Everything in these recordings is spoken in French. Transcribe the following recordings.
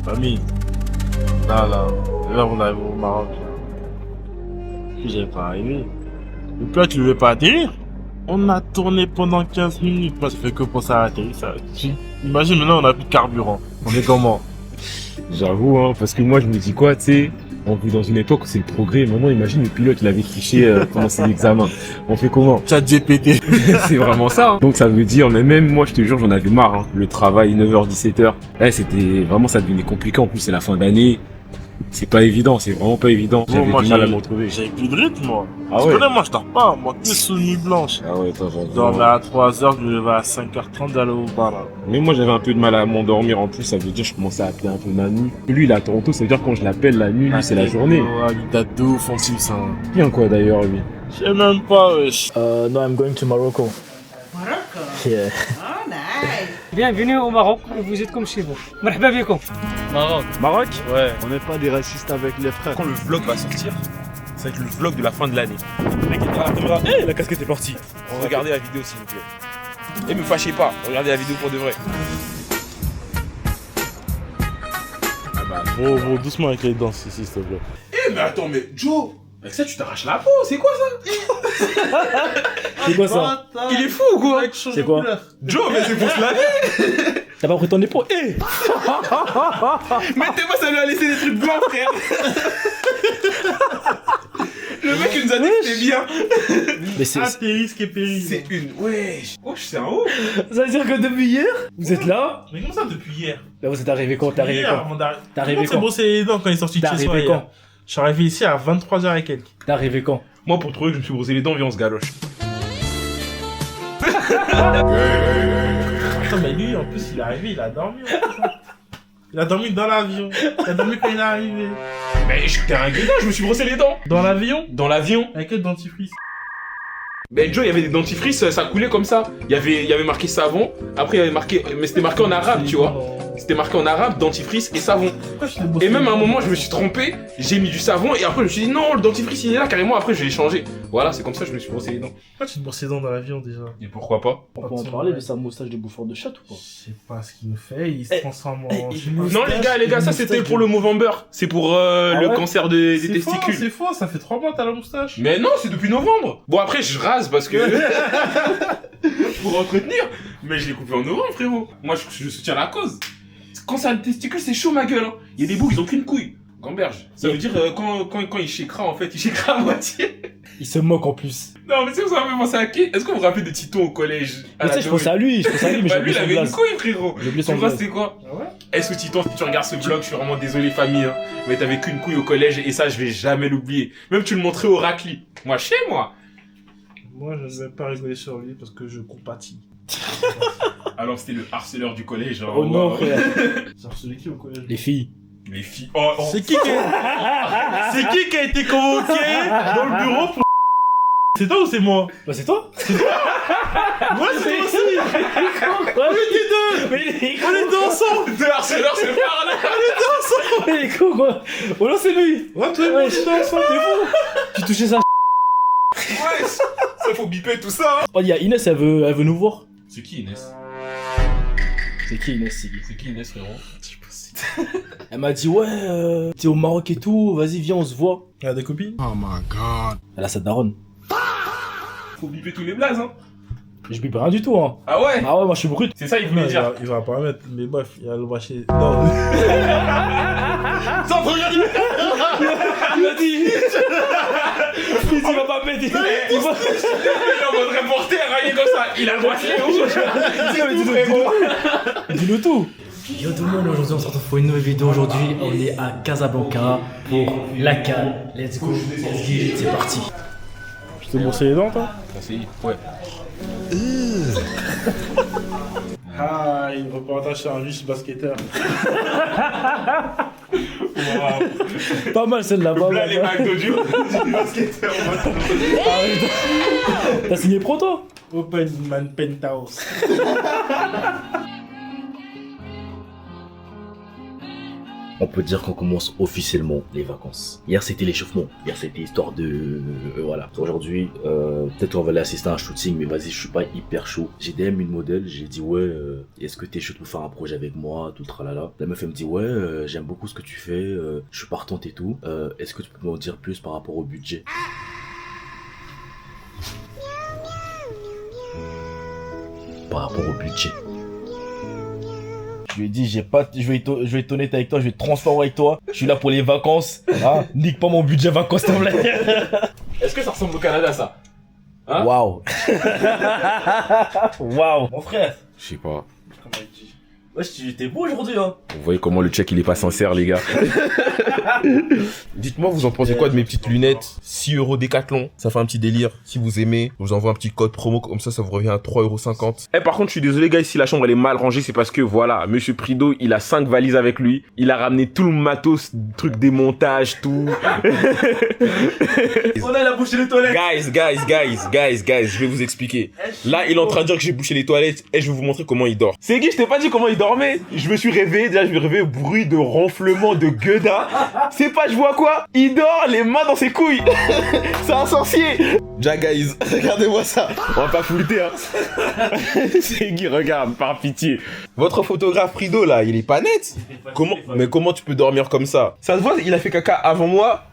Famille, là, on arrive au Maroc. Puis j'avais pas arrivé. Le pilote, il ne veut pas atterrir. On a tourné pendant 15 minutes. Moi, ça fait que pour ça atterrir. Imagine, maintenant, on a plus de carburant. On est comment? J'avoue, hein, parce que moi je me dis quoi, tu sais, on vit dans une époque où c'est le progrès. Maintenant, imagine le pilote, il avait triché pendant ses examens. On fait comment? Chat GPT. C'est vraiment ça. Hein. Donc ça veut dire, mais même moi, je te jure, j'en avais marre. Hein. Le travail, 9h, 17h. C'était vraiment, ça devenait compliqué. En plus, c'est la fin d'année. C'est pas évident, c'est vraiment pas évident. Bon, J'avais moi, du mal à me retrouver. J'avais plus de rythme, moi. Ah Tu ouais. connais, moi, je dors pas. Moi, que sous nuit blanche. Ah ouais, Je dormais à 3h, je me levais à 5h30 d'aller au bar, là. Mais moi, j'avais un peu de mal à m'endormir. En plus, ça veut dire, je commençais à appeler un peu ma nuit. Lui, il est à Toronto, ça veut dire quand je l'appelle la nuit, lui, c'est la journée. Ouais, il date de ouf, en plus, hein. Il vient quoi d'ailleurs, lui? Je sais même pas, wesh. No, I'm going to Morocco. Morocco. Yeah. Oh, nice. Bienvenue au Maroc, vous êtes comme chez vous. Marhaba bikoum. Maroc? Ouais. On n'est pas des racistes avec les frères. Quand le vlog va sortir, ça va être le vlog de la fin de l'année. Mec, la caméra, la casquette est partie. Regardez la vidéo s'il vous plaît. Et me fâchez pas, regardez la vidéo pour de vrai. Ah bah, bon, doucement avec les danses ici, s'il te plaît. Eh mais attends, mais Joe, avec ça tu t'arraches la peau, c'est quoi ça? C'est quoi ça? Il est fou ou quoi? C'est quoi? Joe, mais c'est pour se laver. T'as pas pris ton épaule? Eh! Mettez-moi, ça lui a laissé des trucs blancs, frère. Le mec il nous a dit que c'était bien. Mais c'est. Astérisque et péril. C'est une, wesh. Wesh, c'est un ouf. Ça veut dire que depuis hier, vous êtes là? Mais comment ça depuis hier? Là, vous êtes arrivé quand? T'es arrivé quand? T'es arrivé C'est quand? brossé les dents quand il est sorti de T'es chez soi. arrivé hier. quand? Je suis arrivé ici à 23h et quelques. T'es arrivé quand? Moi pour trouver que je me suis brossé les dents, viens on se galoche. Attends, mais lui, en plus, il est arrivé, il a dormi. En plus, hein. Il a dormi dans l'avion. Il a dormi quand il est arrivé. Mais j'étais un guédin, je me suis brossé les dents. Dans l'avion? Dans l'avion. Avec quel dentifrice? Ben Joe, il y avait des dentifrices, ça coulait comme ça. Il y avait marqué savon, après il y avait marqué, mais c'était marqué en arabe, tu vois. C'était marqué en arabe, dentifrice et savon. Pourquoi je t'ai bossé? Et même à un moment, je me suis trompé, j'ai mis du savon et après je me suis dit non, le dentifrice il est là carrément, après je l'ai changé. Voilà, c'est comme ça que je me suis brossé les dents. Pourquoi tu te brosses les dents dans l'avion déjà? Et pourquoi pas? On peut en parler de sa moustache de bouffeur de chat ou pas? Je sais pas ce qu'il nous fait, il se transforme en... Non les gars, ça c'était pour le Movember. C'est pour le ouais cancer des C'est faux, testicules. c'est faux, ça fait 3 mois t'as la moustache. Mais non, c'est depuis novembre. Bon après je rase parce que... pour entretenir. Mais je l'ai coupé en novembre frérot. Moi je soutiens la cause. Quand c'est un testicule c'est chaud ma gueule hein. Il y a des bouts, ils ont qu'une couille. Gamberge. Ça veut dire quand il shakera en fait, il shakera à moitié. Il se moque en plus. Non mais si vous avez pensé à qui? Est-ce que vous vous rappelez de Titon au collège? Mais tu sais, je pense à lui, mais Bah j'ai lui oublié il son avait une blaze. couille frérot. J'ai oublié son Son blaze blaze. c'est quoi? Ah ouais? Est-ce que Titon, si tu regardes ce vlog, je suis vraiment désolé famille, hein, mais t'avais qu'une couille au collège et ça je vais jamais l'oublier. Même tu le montrais au racli. Moi chez moi. Moi je ne vais pas rigoler sur lui parce que je compatis. Alors c'était le harceleur du collège. Hein, Oh non, frère. J'ai harcelé qui au collège? Les filles. Les filles. Oh, oh. C'est qui qui a été convoqué dans le bureau pour... C'est toi ou c'est moi? Bah, c'est toi? Moi c'est toi aussi. On était deux. Mais il est On était ensemble. Deux harceleurs se parlent là. Mais il est con, quoi. Oh non, c'est lui. Ouais, toi et moi on était ensemble, t'es fou. Tu touchais ça. Ouais, ça faut biper tout ça. Hein. Oh, il y a Inès, elle veut nous voir. C'est qui Inès? C'est qui Inès, Siggy? C'est qui Inès frérot? Elle m'a dit, ouais, t'es au Maroc et tout, vas-y, viens, on se voit. Elle a des copines? Elle a sa daronne. Faut biper tous les blazes hein. Je bipe rien du tout, hein. Ah ouais? Ah ouais, moi je suis brut. C'est ça il Non, voulait dire. il va pas la mettre, mais bref, il va le lâcher. Non. Sans regarder. Il m'a dit. Il va pas me mettre. Il va. Il est en mode reporter, rien comme ça. Il a le bracelet rouge. Dis-le tout. Yo tout le monde, aujourd'hui on se retrouve pour une nouvelle vidéo. Aujourd'hui on est à Casablanca pour la CAN. Let's go, c'est parti. Tu t'es brossé les dents, toi? Ouais. Ah, il reportage sur un riche basketteur. Wow. Pas mal celle-là, pas Là mal. les McDo du basketteur. T'as signé pro toi? Open Man Penthouse. on peut dire qu'on commence officiellement les vacances. Hier c'était l'échauffement, hier c'était histoire de... voilà. Aujourd'hui, peut-être qu'on va aller assister à un shooting, mais vas-y, je suis pas hyper chaud. J'ai DM une modèle, j'ai dit ouais, est-ce que t'es chaud pour faire un projet avec moi, tout le tralala. La meuf elle me dit ouais, j'aime beaucoup ce que tu fais, je suis partante et tout. Est-ce que tu peux m'en dire plus par rapport au budget? Par rapport au budget. Je lui ai dit, je vais être honnête avec toi, je vais être transparent avec toi. Je suis là pour les vacances. Ah, nique pas mon budget vacances, s'il te plaît. Est-ce que ça ressemble au Canada, ça? Hein? Waouh. Waouh. Mon frère. Je sais pas. Ouais, t'es beau aujourd'hui, hein. Vous voyez comment le check il est pas sincère, les gars. Dites-moi, vous en pensez quoi de mes petites lunettes? 6 € Décathlon, ça fait un petit délire. Si vous aimez, je vous envoie un petit code promo, comme ça vous revient à 3,50 €. Eh, par contre, je suis désolé, gars, si la chambre elle est mal rangée, c'est parce que voilà, monsieur Prido, il a 5 valises avec lui. Il a ramené tout le matos, truc démontage, tout. On a la bouché les toilettes. Guys, je vais vous expliquer. Là, il est en train de dire que j'ai bouché les toilettes et je vais vous montrer comment il dort. C'est Guy, je t'ai pas dit comment il dormait. Je me suis réveillé, déjà, je me réveille au bruit de ronflement de gueudin. C'est pas, je vois quoi? Il dort, les mains dans ses couilles. C'est un sorcier. Ja, guys, regardez-moi ça. On va pas flouter, hein. C'est Guy, regarde, par pitié. Votre photographe Prido, là, il est pas net. Comment tu peux dormir comme ça? Ça se voit, il a fait caca avant moi.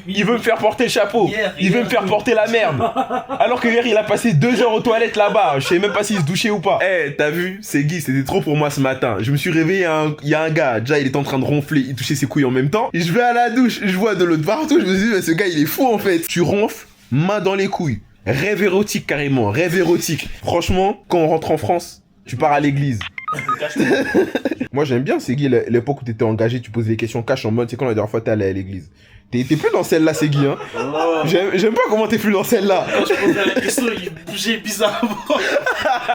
Il veut me faire porter le chapeau. Il veut me faire porter la merde. Alors que hier, il a passé 2 heures aux toilettes là-bas. Je sais même pas s'il se douchait ou pas. Eh, t'as vu? C'est Guy, c'était trop pour moi ce matin. Je me suis réveillé, il y a un gars. Déjà, il était en train de ronfler. Il touchait ses couilles en même temps. Et je vais à la douche. Je vois de l'autre partout. Je me suis dit, mais ce gars, il est fou en fait. Tu ronfles, main dans les couilles. Rêve érotique carrément. Rêve érotique. Franchement, quand on rentre en France, tu pars à l'église. Moi, j'aime bien, c'est Guy, l'époque où t'étais engagé, tu posais des questions cash en mode, c'est quand la dernière fois t'es allé à l'église. T'es plus dans celle-là, c'est Guy, hein. J'aime pas comment t'es plus dans celle-là. Quand je posais la question, il bougeait bizarrement.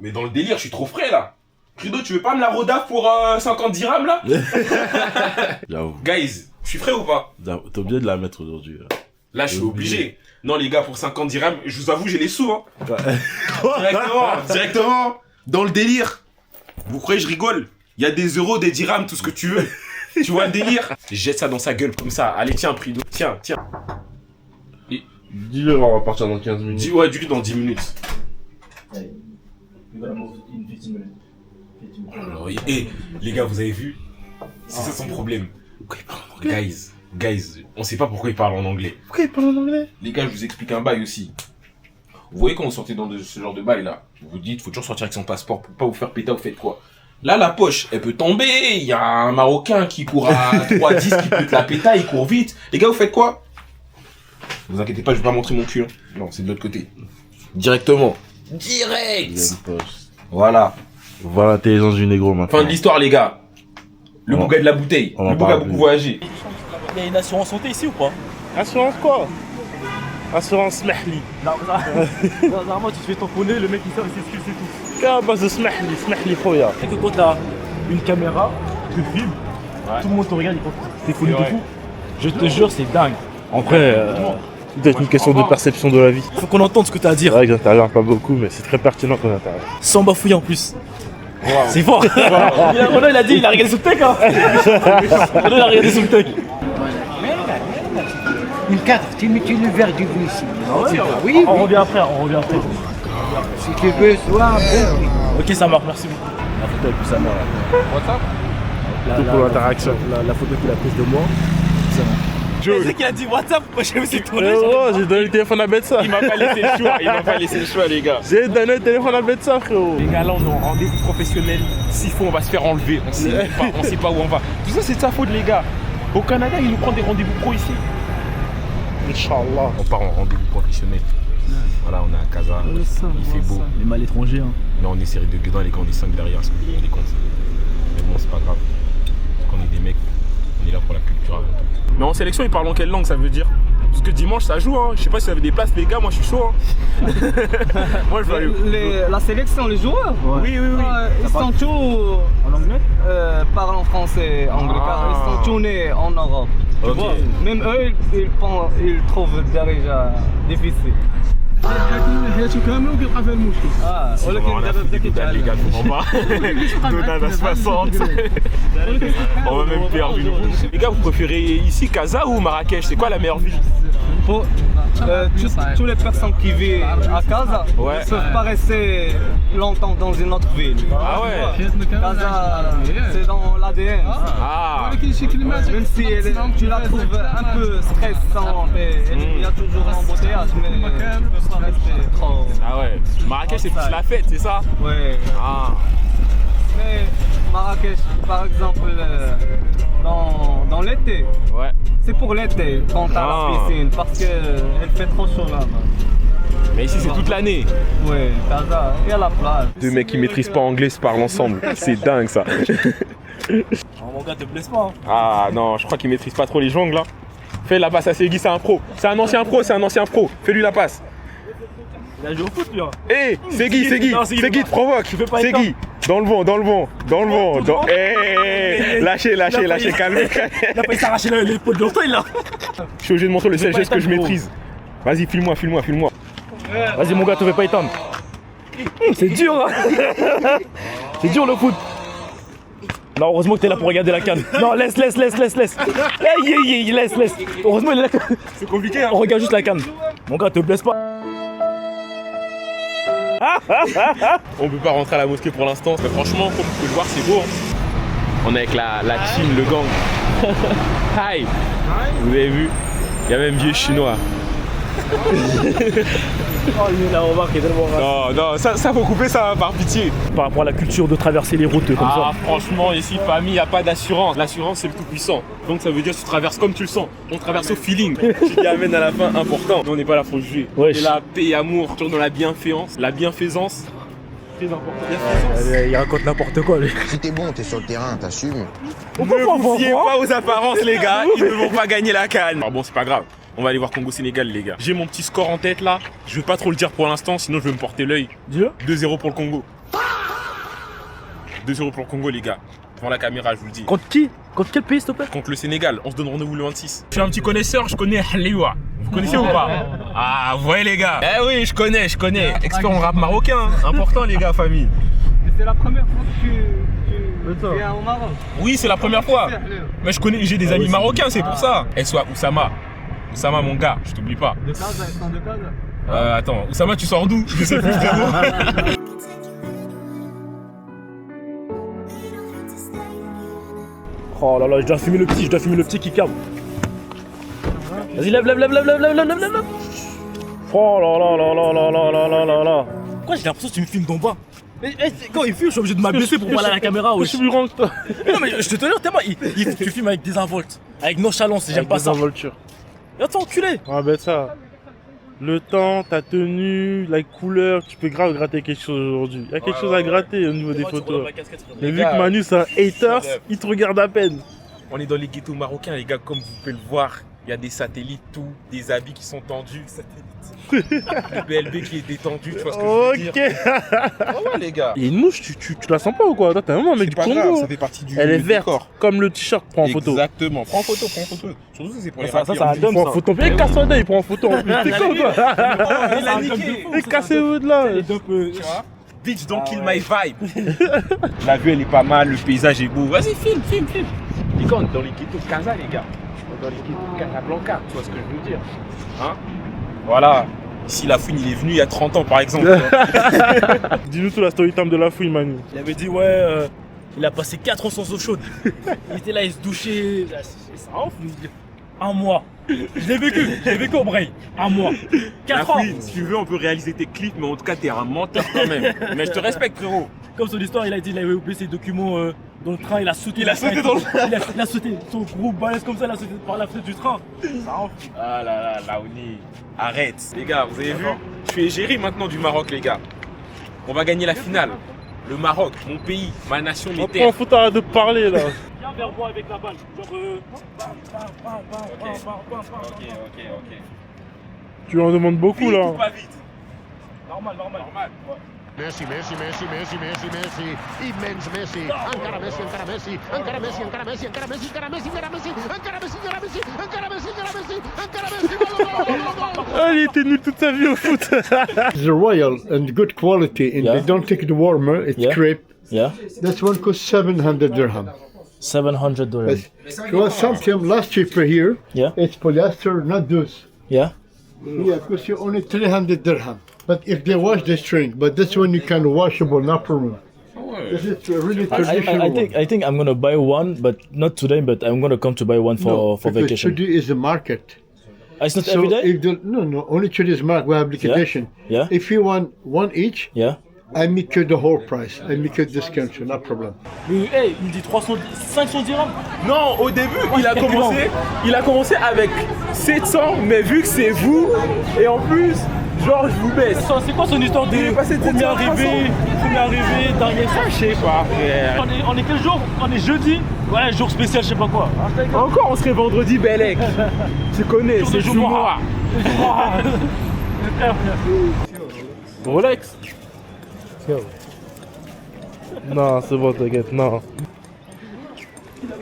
Mais dans le délire, je suis trop frais, là. Prido, tu veux pas me la rodave pour 50 dirhams, là? J'avoue. Guys, je suis frais ou pas? T'es obligé de la mettre aujourd'hui. Là, je suis obligé. Non, les gars, pour 50 dirhams, je vous avoue, j'ai les sous, hein. Directement. Dans le délire. Vous croyez que je rigole? Il y a des euros, des dirhams, tout ce que tu veux. Tu vois le délire? Jette ça dans sa gueule comme ça. Allez, tiens, Prido. Tiens. Dis-le, on va partir dans 15 minutes. Ouais, dis-lui dans 10 minutes. Alors, les gars, vous avez vu? C'est ça son problème. Pourquoi il parle en anglais? Guys, on sait pas pourquoi il parle en anglais. Pourquoi il parle en anglais? Les gars, je vous explique un bail aussi. Vous voyez quand vous sortez dans ce genre de bail là, vous vous dites, faut toujours sortir avec son passeport pour pas vous faire péter, vous faites quoi? Là, la poche, elle peut tomber, il y a un Marocain qui court à 3,10 qui peut te la péter, il court vite. Les gars, vous faites quoi? Vous inquiétez pas, je vais pas montrer mon cul. Hein. Non, c'est de l'autre côté. Directement. Direct. Voilà. Voilà l'intelligence du négro maintenant. Fin de l'histoire, les gars. Le bouga de la bouteille. Le bouga a beaucoup voyagé. Il y a une assurance santé ici ou pas? Assurance quoi? Assurance Smahli. Normalement, tu te fais tamponner, le mec il sort, il s'excuse, c'est tout. Qu'à base de Smahli, khoya. Et que quand t'as une caméra, tu filmes, tout le monde te regarde, il pense que t'es connu de fou. Je te jure, c'est dingue. Après, c'est peut-être une question de perception de la vie. Faut qu'on entende ce que t'as à dire. C'est vrai que j'interviens pas beaucoup, mais c'est très pertinent qu'on intervient. Sans bafouiller en plus. C'est fort. Renaud il a dit, il a regardé sous le tech hein. Renaud il a regardé sous le tech. Une 4, tu mets le verre du bleu ici. Oui, on revient après, Si tu veux, sois un bon prix. Ok, ça marche, merci beaucoup. La photo avec sa mère. WhatsApp? Tout pour l'interaction. La photo qu'il a prise de moi. C'est vrai qu'il a dit WhatsApp, moi j'ai aussi tourné. J'ai donné le téléphone à Betsa. Il m'a pas laissé le choix, les gars. J'ai donné le téléphone à Betsa, frérot. Les gars, là, on est en rendez-vous professionnel. S'il faut, on va se faire enlever. On sait pas où on va. Tout ça, c'est de sa faute, les gars. Au Canada, il nous prend des rendez-vous pro ici. Inch'Allah. On part en rendez-vous professionnel. Voilà, on est à Casa, il fait beau. Les mal étrangers, hein. Mais on est série de gueudins, les gars, on est 5 derrière, ce que vous vous rendez compte. Mais bon, c'est pas grave. Quand on est des mecs, on est là pour la culture avant tout. Mais en sélection, ils parlent en quelle langue, ça veut dire? Parce que dimanche, ça joue, hein. Je sais pas si vous avez des places, les gars, moi je suis chaud, hein. Moi, je vais aller. La sélection, les joueurs Oui. ils sont tous En anglais? parlent en français, anglais, car ils sont tous nés en Europe. Tu vois, même eux, ils trouvent déjà difficile. On a fait des godats, les gars, on va. Godats à 60. On va même perdre une bouche. Les gars, vous préférez ici Casa ou Marrakech? C'est quoi la meilleure ville? Toutes les personnes qui vivent à Casa Ouais. ne peuvent pas rester longtemps dans une autre ville. Ah ouais. Casa, c'est dans l'ADN. Ah. Même si tu la trouves un peu stressante et il y a toujours l'embouteillage, mais tu peux pas rester trop. Ah ouais. Marrakech, c'est plus la fête, c'est ça? Ouais. Ah. Mais Marrakech, par exemple, dans l'été, Ouais. c'est pour l'été quand t'as Ah. la piscine parce qu'elle fait trop chaud là-bas. Mais ici, c'est toute l'année. Ouais, Casa, il y a la plage. Deux mecs qui maîtrisent pas anglais se parlent ensemble. C'est dingue ça. Mon gars, te blesse pas. Ah non, je crois qu'il maîtrise pas trop les jongles là. Fais la passe à Segui, c'est un pro. C'est un ancien pro, c'est un ancien pro. Fais-lui la passe. Il a joué au foot, lui. Hé, Segui, Non, Segui, te provoque. fais pas Segui, dans le vent. Lâchez, calme. Il a failli s'arracher l'épaule de l'orteil, là. Je suis obligé de montrer le seul geste que je maîtrise. Vas-y, file-moi. Vas-y, mon gars, te fais pas éteindre. C'est dur, hein. C'est dur, le foot. Non, heureusement que t'es là pour regarder la canne. Non, laisse. Laisse. Heureusement, il est là. C'est compliqué, hein. On regarde juste la canne. Mon gars, te blesse pas. On peut pas rentrer à la mosquée pour l'instant. Mais franchement, comme vous pouvez le voir, c'est beau. Hein. On est avec la team, le gang. Hi. Vous avez vu? Il y a même vieux chinois. Oh, la remarque est tellement rare. Non, ça faut couper ça, par pitié. Par rapport à la culture de traverser les routes comme Ah, ça. franchement, ici, famille, il n'y a pas d'assurance. L'assurance, c'est le tout puissant. Donc, ça veut dire que tu traverses comme tu le sens. On traverse au feeling. Ce qui amène à la fin important. Mais on n'est pas là pour juger. Wesh. C'est la paix et amour, toujours dans la bienfaisance. La bienfaisance, très important. Il raconte n'importe quoi, lui. Si t'es bon, t'es sur le terrain, t'assumes. Ne vous fiez pas aux apparences, les gars. Ils ne vont pas gagner la canne. Alors bon, c'est pas grave. On va aller voir Congo-Sénégal, les gars. J'ai mon petit score en tête là. Je vais pas trop le dire pour l'instant, sinon je vais me porter l'œil. Dieu. 2-0 pour le Congo. 2-0 pour le Congo, les gars. Devant la caméra, je vous le dis. Contre qui? Contre quel pays, s'il te plaît? Contre le Sénégal. On se donne rendez-vous le 26. Je suis un petit connaisseur, je connais Haliwa. Vous connaissez ou pas? Ah, vous voyez, les gars. Eh oui, je connais. Expert en rap marocain. Hein. Important, les gars, famille. Mais c'est la première fois que tu viens au Maroc. Oui, c'est la première fois. Mais j'ai des amis marocains, c'est pour ça. Et soit Oussama, mon gars, je t'oublie pas. De Casa, ils sont de Casa. Attends, Oussama, tu sors d'où? Je sais plus, frérot. Oh là là, je dois fumer le petit qui câble. Vas-y, lève. Oh là. Pourquoi j'ai l'impression que tu me filmes d'en bas? Mais quand il filme, je suis obligé de m'abaisser pour parler à la caméra. Je suis plus grand que toi. Mais non, mais je te jure, tellement, tu filmes avec désinvolte, avec nonchalance, j'aime pas ça. Désinvolture. Et attends, enculé. Ah ben ça. Le temps, ta tenue, la couleur, tu peux grave gratter quelque chose aujourd'hui. Il y a quelque chose à gratter au niveau des photos. Mais vu que Manu c'est un haters, il te regarde à peine. On est dans les ghettos marocains, les gars, comme vous pouvez le voir. Il y a des satellites, tout, des habits qui sont tendus. Le BLB qui est détendu, tu vois ce que je veux dire. Ok. Ouais, les gars. Il y a une mouche, tu la sens pas ou quoi? Toi t'es vraiment un mec du pas Congo. grave, ça fait partie du Elle est du verte, décor. comme le t-shirt, prends en photo. Exactement. Prends en photo. Surtout c'est pour les Ça, rappeurs. ça a Il prend en photo. Et casse-toi il prend en photo en plus. T'es con quoi? Il a niqué. Et cassez-vous de là. Tu vois? Bitch, don't kill my vibe. La vue, elle est pas mal, le paysage est beau. Vas-y, filme. Les gars, on est dans les ghettos de Casa, les gars. On est dans les ghettos de Casablanca, tu vois ce que je veux dire? Hein? Voilà. Ici, la fouine, il est venu il y a 30 ans, par exemple. Dis-nous tout la story time de la fouille, Manu. Il avait dit, ouais, il a passé 4 ans sans eau chaude. Il était là, il se douchait. C'est un ouf, lui. 1 mois. Je l'ai vécu au Bray. 1 mois. 4 ans. Fouine, si tu veux, on peut réaliser tes clips, mais en tout cas, t'es un menteur quand même. Mais je te respecte, frérot. Comme son histoire, il a dit qu'il avait oublié ses documents dans le train, il a sauté. Il a sauté dans le train. Il a sauté, son gros balèze comme ça, il a sauté par la fenêtre du train. Ah là là, Laouni. Arrête. Les gars, vous avez vu? Je suis égérie maintenant du Maroc, les gars. On va gagner la finale. Le Maroc, mon pays, ma nation, mes Prends en terres. photo, arrête de parler là. Viens vers moi avec la balle. Genre. Ok. Tu en demandes beaucoup Vite là. ou pas vite? Normal. Normal. Messi, Messi, Messi, Messi, Messi, Messi, immens Messi, encara Messi, encara Messi, encara Messi, encara Messi, encara Messi, encara Messi, encara Messi, encara Messi, encara Messi, encara Messi, encara Messi, encara Messi, Ah, il était nul toute sa vie au foot. It's royal and good quality, and Yeah. they don't take the warmer. It's Yeah. crepe. Yeah. That one costs 700 dirham. $700. You want something less cheaper here? Yeah. It's polyester, not those. Yeah. Yeah, because you only 300 dirham. But if they wash, they shrink. But this one you can washable, no problem. This is a really traditional I think I'm gonna buy one, but not today. But I'm gonna come to buy one for because vacation. today is a market. It's not So every day. if the, no, only today's market. We have liquidation. Yeah. If you want one each, Yeah. I make you the whole price. I make you discount, so no problem. Mais hey, il me dit 500 dirhams. Non, au début, il a calculant. commencé avec 700, mais vu que c'est vous, et en plus, genre, je vous baisse. C'est quoi son histoire de Il est passé de premier 700 à 300. arrivé, dernier soir? Je sais pas, frère. On est quel jour? On est jeudi? Ouais, jour spécial, je sais pas quoi. Encore, on serait vendredi, Belek. Tu connais, Jour de c'est Jumu'ah. Jumu'ah. Rolex. Non, c'est bon, t'inquiète, non. Il a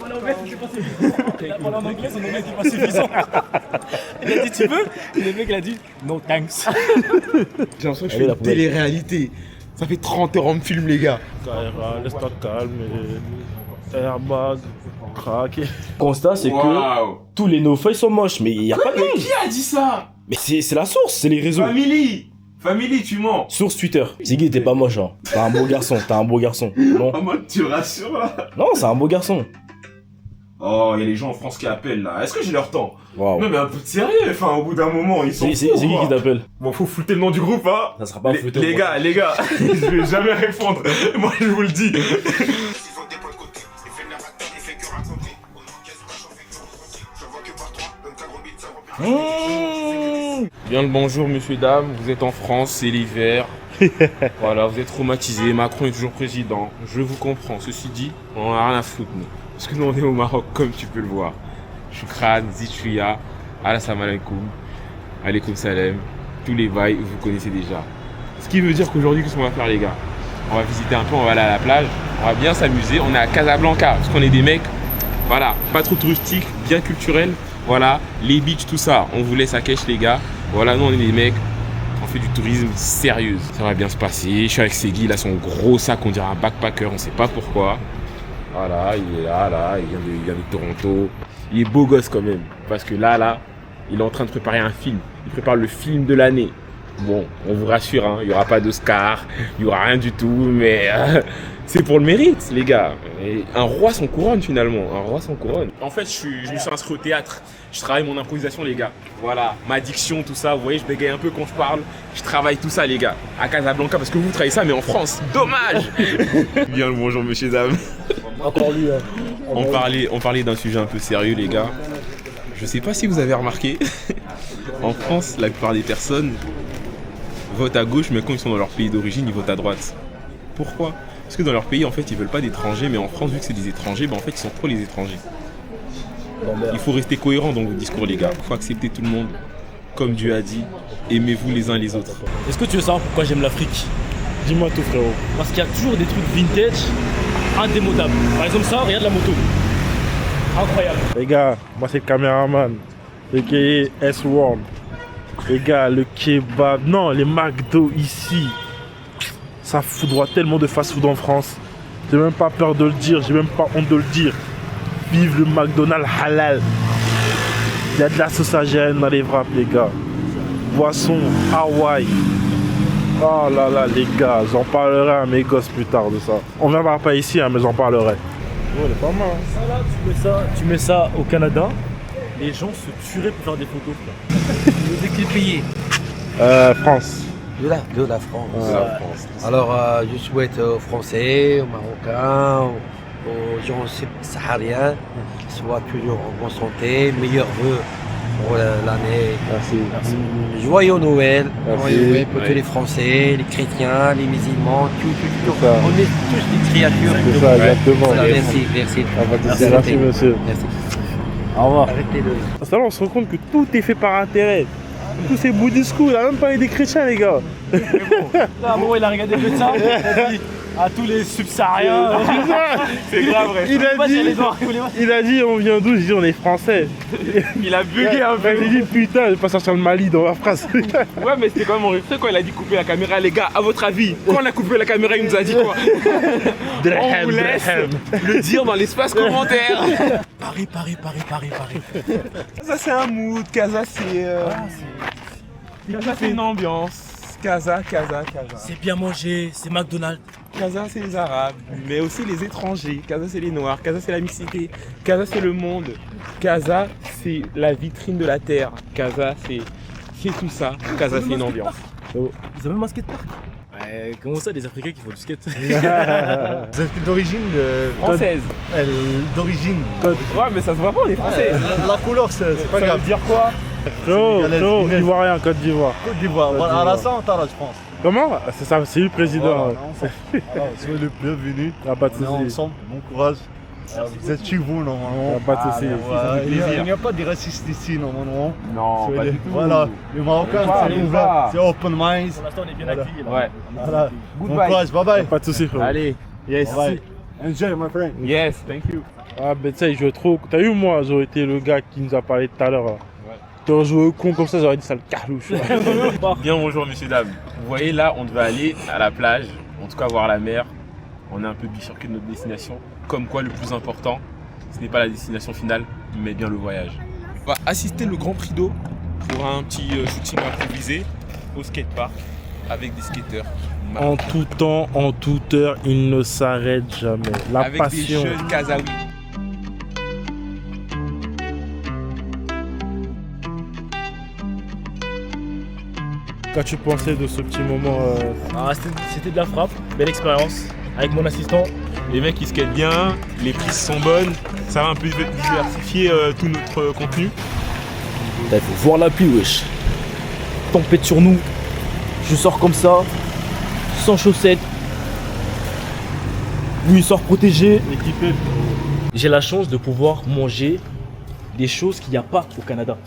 parlé en anglais, son anglais était pas suffisant. Il a dit tu veux? Et le mec il a dit no thanks. J'ai l'impression que je fais une télé-réalité. Ça fait 30 heures on me filme, les gars. Carrera, laisse-toi calme. Airbag, craqué. Constat, c'est que tous les no-feuilles sont moches, mais il y a pas de monde. Qui a dit ça? Mais c'est la source, c'est les réseaux. Family, tu mens. Source Twitter. Ziggy, t'es pas moche, hein. T'es un beau garçon, Non, En mode, tu rassures là. non, c'est un beau garçon. Oh, il y a les gens en France qui appellent là. Est-ce que j'ai leur temps? Waouh. Non, mais un peu de sérieux. Enfin, au bout d'un moment, ils sont. C'est fous, Ziggy quoi. qui t'appelle. Bon, faut foutre le nom du groupe, hein. Ça sera pas foutu. Les gars, je vais jamais répondre. Moi, je vous le dis. Bien le bonjour, monsieur, dame. Vous êtes en France, c'est l'hiver. Voilà, vous êtes traumatisés. Macron est toujours président. Je vous comprends. Ceci dit, on a rien à foutre, nous. Parce que nous, on est au Maroc, comme tu peux le voir. Shukran, Zitchouya, Alassam alaikum, alaikum salam. Tous les bails, vous connaissez déjà. Ce qui veut dire qu'aujourd'hui, qu'est-ce qu'on va faire, les gars? On va visiter un peu, on va aller à la plage. On va bien s'amuser. On est à Casablanca, parce qu'on est des mecs, voilà, pas trop touristiques, bien culturels. Voilà, les beaches, tout ça, on vous laisse à Kesh, les gars. Voilà, nous, on est des mecs, on fait du tourisme sérieux. Ça va bien se passer. Je suis avec Segui, il a son gros sac, on dirait un backpacker, on sait pas pourquoi. Voilà, il est là, il vient de Toronto. Il est beau gosse quand même, parce que là, il est en train de préparer un film. Il prépare le film de l'année. Bon, on vous rassure, hein, il n'y aura pas d'Oscar, il n'y aura rien du tout, mais c'est pour le mérite, les gars. Et un roi sans couronne, finalement, un roi sans couronne. En fait, je me suis inscrit au théâtre. Je travaille mon improvisation, les gars. Voilà, ma diction, tout ça. Vous voyez, je bégaye un peu quand je parle. Je travaille tout ça, les gars, à Casablanca, parce que vous travaillez ça, mais en France. Dommage. Bien le bonjour, monsieur, dame. Encore lui, hein. On parlait d'un sujet un peu sérieux, les gars. Je sais pas si vous avez remarqué, en France, la plupart des personnes votent à gauche, mais quand ils sont dans leur pays d'origine, ils votent à droite. Pourquoi? Parce que dans leur pays, en fait, ils veulent pas d'étrangers, mais en France, vu que c'est des étrangers, en fait, ils sont pro les étrangers. Il faut rester cohérent dans vos discours, les gars. Il faut accepter tout le monde. Comme Dieu a dit, aimez-vous les uns les autres. Est-ce que tu veux savoir pourquoi j'aime l'Afrique? Dis-moi tout, frérot. Parce qu'il y a toujours des trucs vintage, indémodables. Par exemple ça, regarde la moto. Incroyable. Les gars, moi c'est le caméraman. Le qui S-World. Les gars, le kebab. Non, les McDo ici. Ça foudroie tellement de fast-food en France. J'ai même pas peur de le dire, j'ai même pas honte de le dire. Vive le McDonald's halal. Il y a de la sauce algérienne dans les wraps, les gars. Boisson, Hawaï. Oh là là, les gars, j'en parlerai à mes gosses plus tard de ça. On viendra pas ici, hein, mais j'en parlerai. Oh, elle est pas mal. Ça là, tu mets ça au Canada, les gens se tueraient pour faire des photos. Vous êtes qui payé? France. De la France. Alors, je souhaite aux Français, aux Marocains, aux gens sahariens, qu'ils soient toujours en bonne santé, meilleurs vœux pour l'année. Merci. Joyeux Noël. Merci. Joyeux Noël pour tous les Français, les chrétiens, les musulmans, tout. ça. On est tous des créatures. C'est ça, exactement. Voilà, merci. Merci, monsieur. Merci. Au revoir. Arrêtez de... À ce moment, on se rend compte que tout est fait par intérêt. Tous ces bouts de discours, il a même pas des chrétiens, les gars. Là, bon, il a regardé le médecin, il a dit à tous les subsahariens. C'est grave vrai. Il a dit on vient d'où? J'ai dit on est français. Il a bugué un peu. Il a dit putain, je vais pas sortir le Mali dans la phrase. Ouais, mais c'était quand même enregistré quand il a dit couper la caméra. Les gars, à votre avis, quand on a coupé la caméra, il nous a dit quoi? On vous laisse le dire dans l'espace commentaire. Paris. Casa, c'est un mood. Casa, c'est. Casa, c'est une ambiance. Casa. C'est bien manger, c'est McDonald's. Casa, c'est les Arabes, mais aussi les étrangers. Casa, c'est les Noirs. Casa, c'est la mixité. Casa, c'est le monde. Casa, c'est la vitrine de la terre. Casa, c'est tout ça. Casa, c'est une ambiance. Ils ont même un skatepark. Ouais, comment ça, des Africains qui font du skate? Vous êtes d'origine Française. d'origine. Ouais, mais ça se voit pas, on est français. La couleur, c'est pas Ça grave. veut dire quoi? Côte d'Ivoirien, Côte d'Ivoire. Côte d'Ivoire. Voilà, à la sang, je pense. Comment? C'est ça, c'est lui le président. Soyez le bienvenu. Ah, pas de On est soucis. ensemble. Bon courage. Vous êtes chez vous, normalement. Pas de soucis. Il n'y a pas de racistes ici, normalement. Non, pas du tout. Voilà. Les Marocains, c'est ouvert. C'est open mind. Pour l'instant, on est bien accueillis. Ouais. Voilà. Bon Goodbye. courage. Bye bye. Pas de soucis, frérot. Allez. Yes. Bye. Enjoy, my friend. Yes, thank you. Ah, ben tu sais, il jouait trop. T'as vu, moi, j'aurais été le gars qui nous a parlé tout à l'heure. Ouais. T'aurais joué au con comme ça, j'aurais dit ça le carlouche. Bien bonjour messieurs dames. Vous voyez là, on devait aller à la plage, en tout cas voir la mer. On est un peu bifurqué de notre destination. Comme quoi, le plus important, ce n'est pas la destination finale, mais bien le voyage. On va assister le Grand Prix d'eau pour un petit shooting improvisé au skatepark avec des skateurs. En tout temps, en toute heure, il ne s'arrête jamais. La avec passion. des jeunes Kazaouis. Qu'as-tu pensé de ce petit moment Ah, c'était de la frappe, belle expérience. Avec mon assistant. Les mecs ils skatent bien, les prises sont bonnes, ça va un peu diversifier tout notre contenu. Il faut voir la pluie, wesh. Tempête sur nous. Je sors comme ça, sans chaussettes. Lui, il sort protégé. équipé? J'ai la chance de pouvoir manger des choses qu'il n'y a pas au Canada.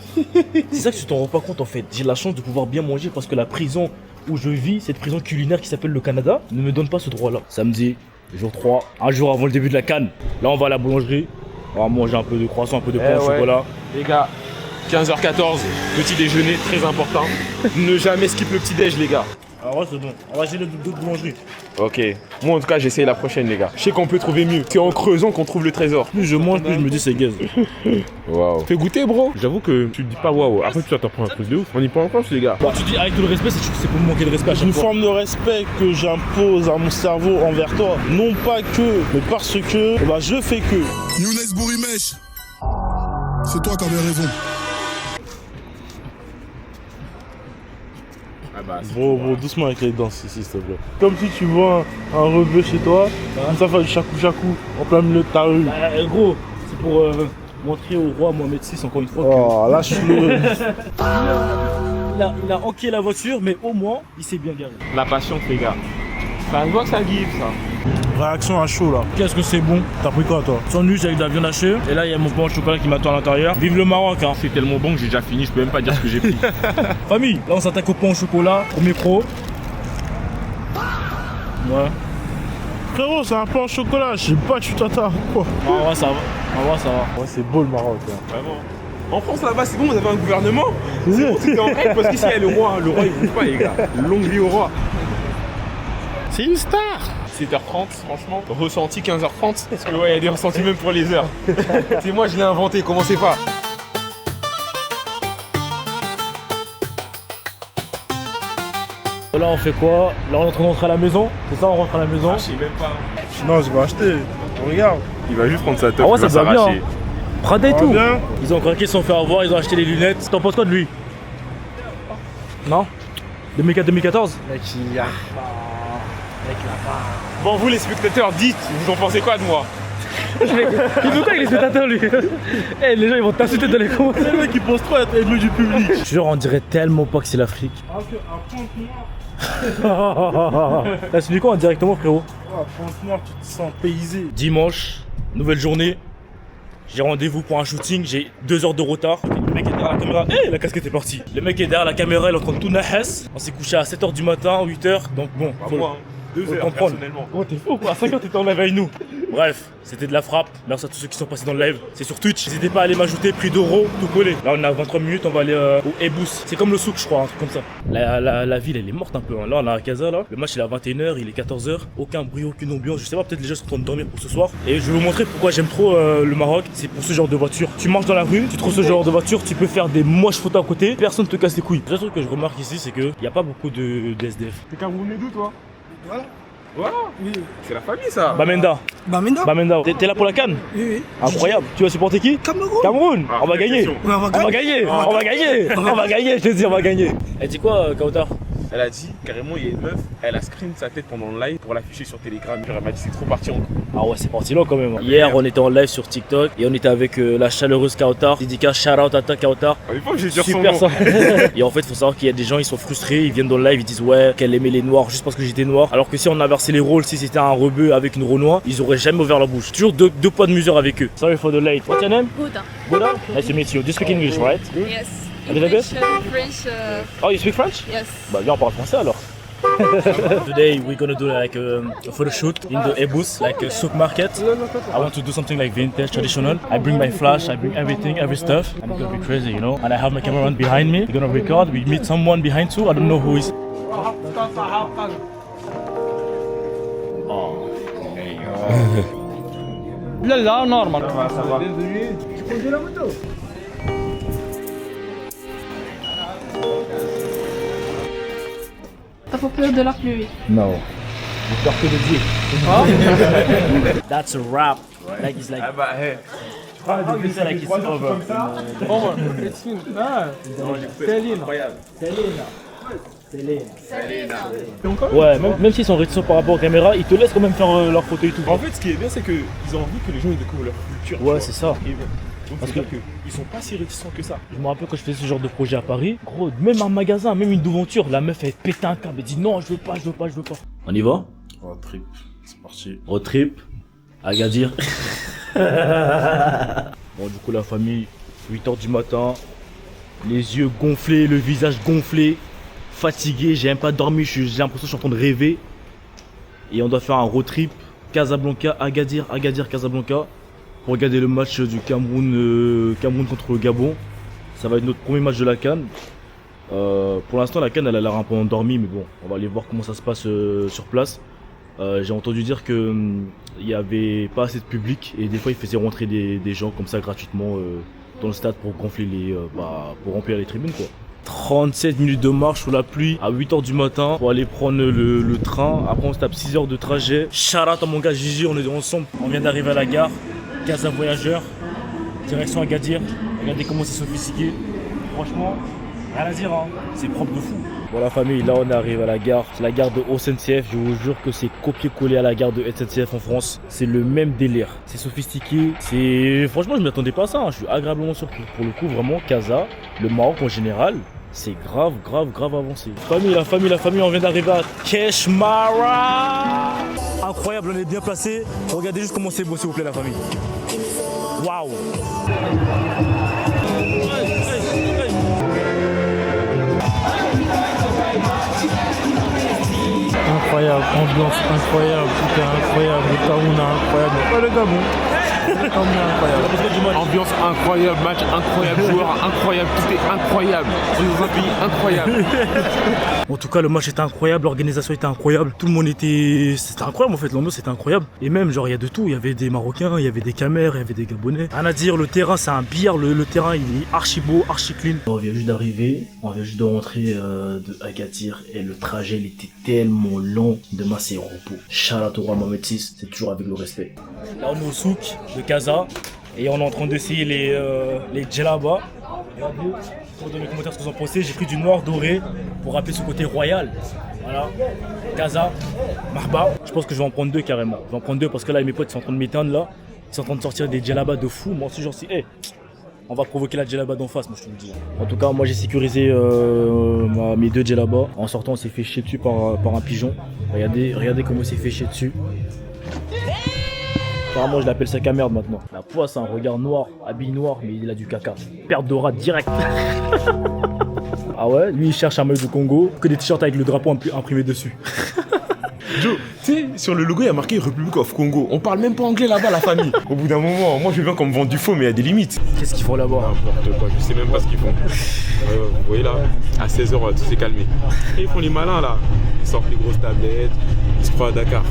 C'est ça que tu t'en rends pas compte en fait. J'ai la chance de pouvoir bien manger parce que la prison où je vis, cette prison culinaire qui s'appelle le Canada, ne me donne pas ce droit-là. Samedi, jour 3, un jour avant le début de la canne. Là, on va à la boulangerie. On va manger un peu de croissant, un peu de pain au chocolat. Les gars, 15h14, petit déjeuner très important. Ne jamais skip le petit déj les gars. Ah ouais, c'est bon. On va essayer d'autres boulangeries. Ok. Moi en tout cas j'essaye la prochaine les gars. Je sais qu'on peut trouver mieux. C'est en creusant qu'on trouve le trésor. Plus je mange, plus je me dis c'est gaze. Waouh. Fais goûter bro. J'avoue que tu te dis pas waouh. Après tu t'en prends un truc de ouf. On y prend en France les gars. Tu dis avec tout le respect, c'est pour me manquer de respect à C'est chaque une fois. forme de respect que j'impose à mon cerveau envers toi. Non pas que, mais parce que bah, je fais que. Younes Bourimesh, c'est toi qui avais raison. Ah bah, Bro, doucement avec les danses ici, s'il te plaît. Comme si tu vois un rebeu chez toi, comme ça fait du chakou en plein milieu de ta rue. Gros, c'est pour montrer au roi Mohamed VI encore une fois. Oh, lâche-le. Il a enquillé la voiture, mais au moins, il s'est bien garé. la patience les gars. Ça se voit que ça give ça. Réaction à chaud là. Qu'est-ce que c'est bon? T'as pris quoi toi? Sandwich avec de la viande hachée. Et là, il y a mon pain au chocolat qui m'attend à l'intérieur. Vive le Maroc, hein. C'est tellement bon que j'ai déjà fini, je peux même pas dire ce que j'ai pris. Famille, là on s'attaque au pain au chocolat, premier pro. Ouais. Frérot, c'est un pain au chocolat. Je sais pas, tu t'attends quoi. Ah ouais, ça va. Ah ouais, ça va. Ouais, c'est beau le Maroc. Hein. Vraiment. En France là-bas c'est bon, vous avez un gouvernement. C'est bon, c'était en règle parce qu'ici il y a le roi. Le roi il bouge pas les gars. Longue vie au roi. C'est une star. 7h30 franchement. Ressenti 15h30. Parce que ouais, il y a des ressentis même pour les heures. C'est moi je l'ai inventé, commencez pas. Là on fait quoi? Là on est en train d'entrer à la maison. C'est ça, on rentre à la maison. Je sais même pas. Non, je vais acheter. Regarde. Il va juste prendre sa top, Ah ouais, il va ça va bien. s'arracher. Prada et Ça tout. va bien. Ils ont craqué, ils se sont fait avoir, ils ont acheté les lunettes. T'en penses quoi de lui? Non? 2014? Mec, il y a. Bon vous les spectateurs, dites, vous en pensez quoi de moi? Il veut quoi avec les spectateurs lui? Eh, les gens ils vont t'insulter dans les commentaires. C'est le mec qui pense trop être aimé du public. Je te jure, on dirait tellement pas que c'est l'Afrique. T'as suivi quoi indirectement, frérot? Franchement, tu te sens paysé. Dimanche, nouvelle journée. J'ai rendez-vous pour un shooting, j'ai 2 heures de retard. Le mec est derrière la caméra, hey, la casquette est partie. Le mec est derrière la caméra, il est en train de tout nahes. On s'est couché à 7h du matin, 8h, donc bon, faut, moi, 2 heures, comprendre. personnellement. Oh, t'es fou quoi, à 5h t'étais en live avec nous. Bref, c'était de la frappe. Merci à tous ceux qui sont passés dans le live. C'est sur Twitch. N'hésitez pas à aller m'ajouter, prix d'euros, tout collé. Là, on a 23 minutes, on va aller au Ebous. C'est comme le souk, je crois, un truc comme ça. La ville, elle est morte un peu. Hein. Là, on a à Casa, là. Le match, il est à 21h, il est 14h. Aucun bruit, aucune ambiance. Je sais pas, peut-être les gens sont en train de dormir pour ce soir. Et je vais vous montrer pourquoi j'aime trop le Maroc. C'est pour ce genre de voiture. Tu marches dans la rue, tu trouves ce genre de voiture, tu peux faire des moches photos à côté. Personne te casse les couilles. Le truc que je remarque ici, c'est qu'il n'y a pas beaucoup de SDF. T'es Camerounais d'où, toi? Voilà, oui. C'est la famille, ça. Bamenda. Bamenda. T'es là pour la CAN? Oui. Incroyable. Tu vas supporter qui? Cameroun. On va gagner. On va gagner. On va gagner. On va gagner, je te dis, on va gagner. Elle dit quoi, Kautar? Elle a dit, carrément, il y a une meuf, elle a screen sa tête pendant le live pour l'afficher sur Telegram. Elle m'a dit, c'est trop parti en coup. Ah ouais, c'est parti là quand même. Hier, on était en live sur TikTok et on était avec la chaleureuse Kautar. Dédicace, shout out à ta Kautar. Il faut que j'ai dit son Super nom. ça. Et en fait, il faut savoir qu'il y a des gens, ils sont frustrés, ils viennent dans le live, ils disent ouais, qu'elle aimait les noirs juste parce que j'étais noir. Alors que si on inversait les rôles, si c'était un rebeu avec une renois, ils auraient jamais ouvert la bouche. Toujours deux poids de mesure avec eux. Sorry for the late. What's your name? Buddha. Buddha? Nice to meet you. Do you speak English, right? Yes. A little bit? French. Oh, you speak French? Yes. Bah viens, on parle français alors. Today we're gonna do like a photo shoot in the Ebous, like a souk market. I want to do something like vintage, traditional. I bring my flash, I bring everything, every stuff. I'm gonna be crazy, you know. And I have my cameraman behind me. We're gonna record. We meet someone behind too. I don't know who is. Oh, there you go. Là, normal. Ça va. Tu conduis la moto? T'as pas peur de la pluie? No. J'ai peur que de Dieu. That's a rap. Like it's like. Ah bah, hey. You say like it's over. Ouais, même s'ils sont réticents par rapport aux caméras, ils te laissent quand même faire leurs photos et tout. En fait, ce qui est bien, c'est qu'ils ont envie que les gens ils découvrent leur culture. Ouais, c'est ça. Donc, Parce c'est que- que ils sont pas si réticents que ça. Je me rappelle quand je faisais ce genre de projet à Paris, gros, même un magasin, même une devanture, la meuf elle pétait un câble, elle dit non, je veux pas. On y va? Road trip, c'est parti. Road trip, Agadir. Bon, du coup, la famille, 8h du matin, les yeux gonflés, le visage gonflé, fatigué, j'ai même pas dormi, j'ai l'impression que je suis en train de rêver. Et on doit faire un road trip, Casablanca, Agadir, Casablanca, pour regarder le match du Cameroun, Cameroun contre le Gabon. Ça va être notre premier match de la CAN. Pour l'instant, la CAN elle a l'air un peu endormie, mais bon, on va aller voir comment ça se passe sur place. J'ai entendu dire que il y avait pas assez de public et des fois ils faisaient rentrer des gens comme ça gratuitement dans le stade pour gonfler pour remplir les tribunes quoi. 37 minutes de marche sous la pluie à 8h du matin pour aller prendre le train. Après on se tape 6 heures de trajet. Shout out à mon gars Gigi, on est ensemble. On vient d'arriver à la gare. Casa Voyageur. Direction Agadir. Regardez comment c'est sophistiqué. Franchement, rien à dire hein. C'est propre de fou. Bon la famille, là on arrive à la gare. C'est la gare de SNCF. Je vous jure que c'est copié-collé à la gare de SNCF en France. C'est le même délire. C'est sophistiqué. Franchement je m'y attendais pas à ça. Hein. Je suis agréablement surpris. Pour le coup vraiment Casa, le Maroc en général. C'est grave avancé. La famille, on vient d'arriver à Keshmara. Incroyable, on est bien placé. Regardez juste comment c'est beau, s'il vous plaît, la famille. Waouh. Incroyable, ambiance incroyable, tout est incroyable, le Cameroun est incroyable. Oh, le Gabon. Le Cameroun est incroyable. Ambiance incroyable, match incroyable, joueur incroyable, tout est incroyable. On est dans un pays incroyable. En tout cas, le match était incroyable, l'organisation était incroyable, tout le monde était... C'était incroyable en fait, l'ambiance était incroyable. Et même, genre, il y a de tout, il y avait des Marocains, il y avait des Camers, il y avait des Gabonais. Rien à dire, le terrain, c'est un billard, le terrain, il est archi beau, archi clean. On vient juste d'arriver, on vient juste de rentrer de Agadir et le trajet, il était tellement long. Demain, c'est repos. Shout out au roi Mohamed VI, c'est toujours avec le respect. Là, on est au souk de Casa et on est en train d'essayer les djellaba. Regardez, pour dans les commentaires ce que vous en pensez. J'ai pris du noir doré pour rappeler ce côté royal. Voilà, Casa, Marba. Je pense que je vais en prendre 2 carrément. Je vais en prendre 2 parce que là mes potes sont en train de m'éteindre là. Ils sont en train de sortir des djellaba de fou. Moi aussi j'en suis. Hey, on va provoquer la djellaba d'en face, moi je te le dis. En tout cas, moi j'ai sécurisé mes 2 djellaba. En sortant, on s'est fait chier dessus par un pigeon. Regardez comment il s'est fait chier dessus. Apparemment, je l'appelle sac à merde maintenant. La poisse, un regard noir, habit noir, mais il a du caca. Perte d'aura direct. Ah ouais, lui il cherche un maillot du Congo, que des t-shirts avec le drapeau imprimé dessus. Joe, tu sais, sur le logo, il y a marqué Republic of Congo. On parle même pas anglais là-bas, la famille. Au bout d'un moment, moi je veux bien qu'on me vende du faux, mais il y a des limites. Qu'est-ce qu'ils font là-bas? N'importe quoi, je sais même pas ce qu'ils font. Vous voyez là, à 16h, tout s'est calmé. Et ils font les malins là. Ils sortent les grosses tablettes, ils se croient à Dakar.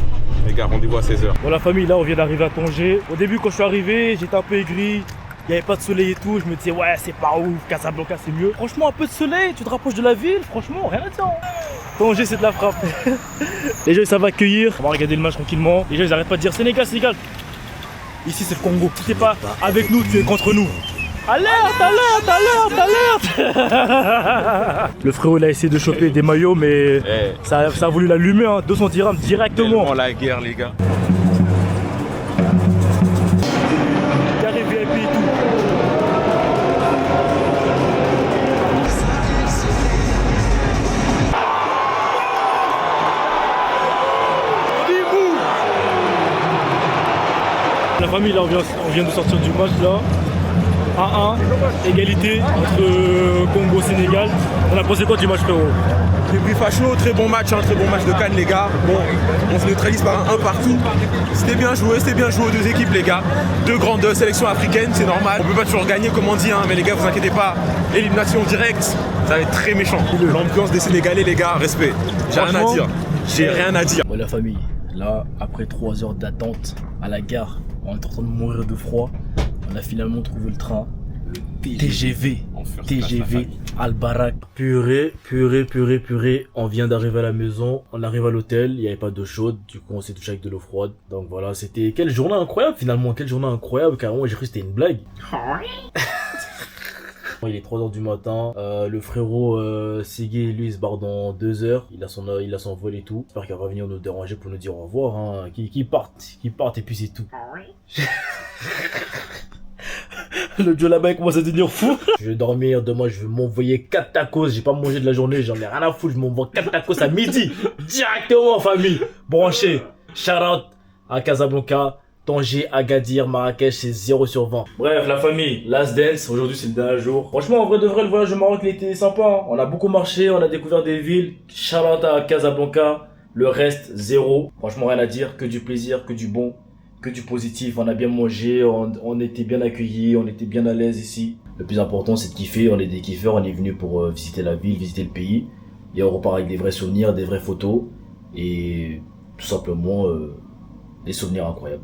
Les gars, rendez-vous à 16h. Bon, la famille, là on vient d'arriver à Tanger. Au début, quand je suis arrivé, j'étais un peu aigri. Il n'y avait pas de soleil et tout, je me disais ouais c'est pas ouf, Casablanca c'est mieux. Franchement un peu de soleil, tu te rapproches de la ville, franchement rien à dire. Tanger c'est de la frappe. Les gens ils savent accueillir, on va regarder le match tranquillement. Les gens ils arrêtent pas de dire Sénégal, Sénégal. Ici c'est le Congo, si t'es pas avec nous, tu es contre nous. Alerte, alerte, alerte, alerte. Le frérot il a essayé de choper des maillots mais ça a voulu l'allumer, hein. 200 dirhams directement. Tellement la guerre les gars. Carré VIP et tout. La famille là on vient de sortir du match là. 1-1, égalité entre Congo et Sénégal. On a pensé quoi du match frérot? Depuis Facho, très bon match de Cannes les gars. Bon, on se neutralise par un partout. C'était bien joué aux deux équipes les gars. Deux grandes sélections africaines, c'est normal. On peut pas toujours gagner comme on dit, hein, mais les gars vous inquiétez pas. Élimination directe, ça va être très méchant. L'ambiance des Sénégalais les gars, respect. J'ai rien à dire. J'ai rien à dire. Bon la famille, là après 3 heures d'attente à la gare, on est en train de mourir de froid. On a finalement trouvé le train. TGV Al-Barak. Purée. On vient d'arriver à la maison. On arrive à l'hôtel. Il n'y avait pas d'eau chaude. Du coup, on s'est touché avec de l'eau froide. Donc voilà, c'était quelle journée incroyable finalement. Quelle journée incroyable. Carrément, j'ai cru que c'était une blague. Il est 3h du matin. Le frérot Sigui, lui, il se barre dans 2 heures. Il a son vol et tout. J'espère qu'il va venir nous déranger pour nous dire au revoir. Hein. Qu'il parte et puis c'est tout. Le Joe là-bas il commence à devenir fou. Je vais dormir, demain je vais m'envoyer 4 tacos. J'ai pas mangé de la journée, j'en ai rien à foutre. Je m'envoie 4 tacos à midi. Directement en famille. Branché. Shout out à Casablanca, Tanger, Agadir, Marrakech, c'est 0 sur 20. Bref la famille, last dance. Aujourd'hui c'est le dernier jour. Franchement en vrai de vrai le voyage au Maroc il était sympa. Hein. On a beaucoup marché, on a découvert des villes. Shout out à Casablanca. Le reste 0. Franchement rien à dire, que du plaisir, que du bon. Que du positif, on a bien mangé, on était bien accueillis, on était bien à l'aise ici. Le plus important c'est de kiffer, on est des kiffeurs, on est venu pour visiter la ville, visiter le pays. Et on repart avec des vrais souvenirs, des vraies photos et tout simplement des souvenirs incroyables.